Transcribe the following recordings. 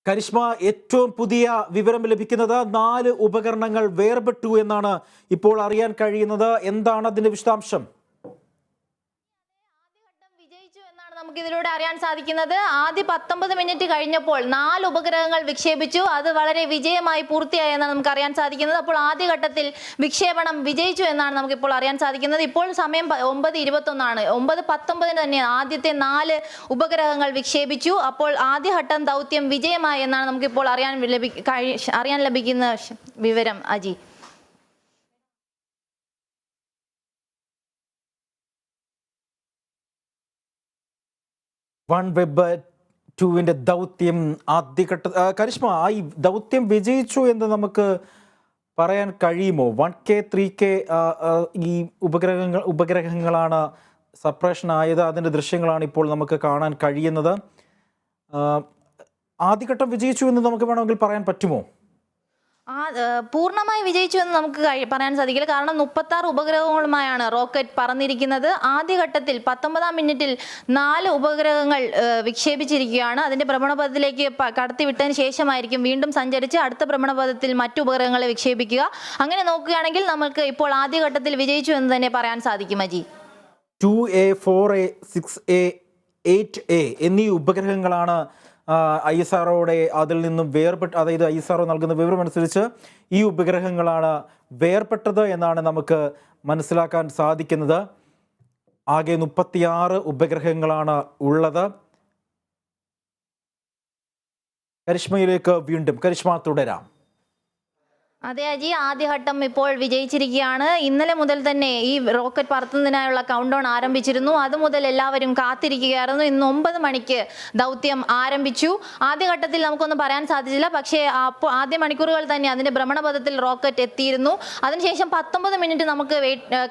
കരിഷ്മ, ഏറ്റവും പുതിയ വിവരം ലഭിക്കുന്നത് 4 ഉപകരണങ്ങൾ വേർപെട്ടു എന്നാണ് ഇപ്പോൾ അറിയാൻ കഴിയുന്നത്. എന്താണ് അതിന്റെ വിശദാംശം? നമുക്കിതിലൂടെ അറിയാൻ സാധിക്കുന്നത് ആദ്യ 19 മിനിറ്റ് കഴിഞ്ഞപ്പോൾ 4 ഉപഗ്രഹങ്ങൾ വിക്ഷേപിച്ചു. അത് വളരെ വിജയമായി പൂർത്തിയായി എന്നാണ് നമുക്ക് അറിയാൻ സാധിക്കുന്നത്. അപ്പോൾ ആദ്യഘട്ടത്തിൽ വിക്ഷേപണം വിജയിച്ചു എന്നാണ് നമുക്കിപ്പോൾ അറിയാൻ സാധിക്കുന്നത്. ഇപ്പോൾ സമയം 9:21 ആണ്. 9:19 തന്നെ ആദ്യത്തെ 4 ഉപഗ്രഹങ്ങൾ വിക്ഷേപിച്ചു. അപ്പോൾ ആദ്യഘട്ടം ദൗത്യം വിജയമായി എന്നാണ് നമുക്കിപ്പോൾ അറിയാൻ ലഭിക്കുന്ന വിവരം. അജി, OneWeb 2 ദൗത്യം ആദ്യഘട്ട കരിഷ്മ, ഈ ദൗത്യം വിജയിച്ചു എന്ന് നമുക്ക് പറയാൻ കഴിയുമോ? 1K 3K ഈ ഉപഗ്രഹങ്ങളാണ് സപ്രഷൻ ആയത്. അതിൻ്റെ ദൃശ്യങ്ങളാണ് ഇപ്പോൾ നമുക്ക് കാണാൻ കഴിയുന്നത്. ആദ്യഘട്ടം വിജയിച്ചു എന്ന് നമുക്ക് വേണമെങ്കിൽ പറയാൻ പറ്റുമോ? പൂർണ്ണമായി വിജയിച്ചു എന്ന് നമുക്ക് പറയാൻ സാധിക്കില്ല. കാരണം 36 ഉപഗ്രഹങ്ങളുമായാണ് റോക്കറ്റ് പറന്നിരിക്കുന്നത്. ആദ്യഘട്ടത്തിൽ 19-ാം മിനിറ്റിൽ 4 ഉപഗ്രഹങ്ങൾ വിക്ഷേപിച്ചിരിക്കുകയാണ്. അതിന്റെ ഭ്രമണപഥത്തിലേക്ക് കടത്തിവിട്ടതിന് ശേഷമായിരിക്കും വീണ്ടും സഞ്ചരിച്ച് അടുത്ത ഭ്രമണപഥത്തിൽ മറ്റു ഉപഗ്രഹങ്ങളെ വിക്ഷേപിക്കുക. അങ്ങനെ നോക്കുകയാണെങ്കിൽ നമുക്ക് ഇപ്പോൾ ആദ്യഘട്ടത്തിൽ വിജയിച്ചു എന്ന് തന്നെ പറയാൻ സാധിക്കും. Aji, 2A 4A 6A 8A എന്നീ ഉപഗ്രഹങ്ങളാണ് ISROയുടെ അതിൽ നിന്നും വേർപെട്ട്, അതായത് ISRO നൽകുന്ന വിവരമനുസരിച്ച് ഈ ഉപഗ്രഹങ്ങളാണ് വേർപെട്ടത് എന്നാണ് നമുക്ക് മനസ്സിലാക്കാൻ സാധിക്കുന്നത്. ആകെ 36 ഉപഗ്രഹങ്ങളാണ് ഉള്ളത്. കരിഷ്മയിലേക്ക് വീണ്ടും. കരിഷ്മ, തുടരാം. അതെ അജി, ആദ്യഘട്ടം ഇപ്പോൾ വിജയിച്ചിരിക്കുകയാണ്. ഇന്നലെ മുതൽ തന്നെ ഈ റോക്കറ്റ് പറത്തുന്നതിനായുള്ള കൗണ്ട് ഡൗൺ ആരംഭിച്ചിരുന്നു. അതുമുതൽ എല്ലാവരും കാത്തിരിക്കുകയായിരുന്നു. ഇന്ന് 9 മണിക്ക് ദൗത്യം ആരംഭിച്ചു. ആദ്യഘട്ടത്തിൽ നമുക്കൊന്നും പറയാൻ സാധിച്ചില്ല. പക്ഷേ ആദ്യ മണിക്കൂറുകൾ തന്നെ അതിന്റെ ഭ്രമണപഥത്തിൽ റോക്കറ്റ് എത്തിയിരുന്നു. അതിനുശേഷം 19 മിനിറ്റ് നമുക്ക്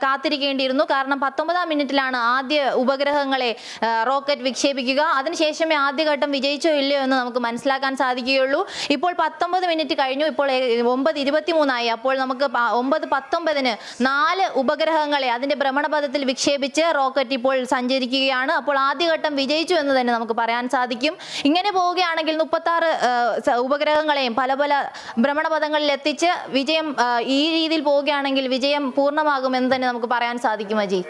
കാത്തിരിക്കേണ്ടിയിരുന്നു. കാരണം 19-ാം മിനിറ്റിലാണ് ആദ്യ ഉപഗ്രഹങ്ങളെ റോക്കറ്റ് വിക്ഷേപിക്കുക. അതിനുശേഷമേ ആദ്യഘട്ടം വിജയിച്ചോ ഇല്ലയോ എന്ന് നമുക്ക് മനസ്സിലാക്കാൻ സാധിക്കുകയുള്ളൂ. ഇപ്പോൾ 19 മിനിറ്റ് കഴിഞ്ഞു. ഇപ്പോൾ 9:23 ആയി. അപ്പോൾ നമുക്ക് 9:19 4 ഉപഗ്രഹങ്ങളെ അതിന്റെ ഭ്രമണപഥത്തിൽ വിക്ഷേപിച്ച് റോക്കറ്റ് ഇപ്പോൾ സഞ്ചരിക്കുകയാണ്. അപ്പോൾ ആദ്യഘട്ടം വിജയിച്ചു എന്ന് തന്നെ നമുക്ക് പറയാൻ സാധിക്കും. ഇങ്ങനെ പോവുകയാണെങ്കിൽ 36 ഉപഗ്രഹങ്ങളെയും പല പല ഭ്രമണപഥങ്ങളിൽ എത്തിച്ച് വിജയം ഈ രീതിയിൽ പോവുകയാണെങ്കിൽ വിജയം പൂർണ്ണമാകുമെന്ന് തന്നെ നമുക്ക് പറയാൻ സാധിക്കും. അജി.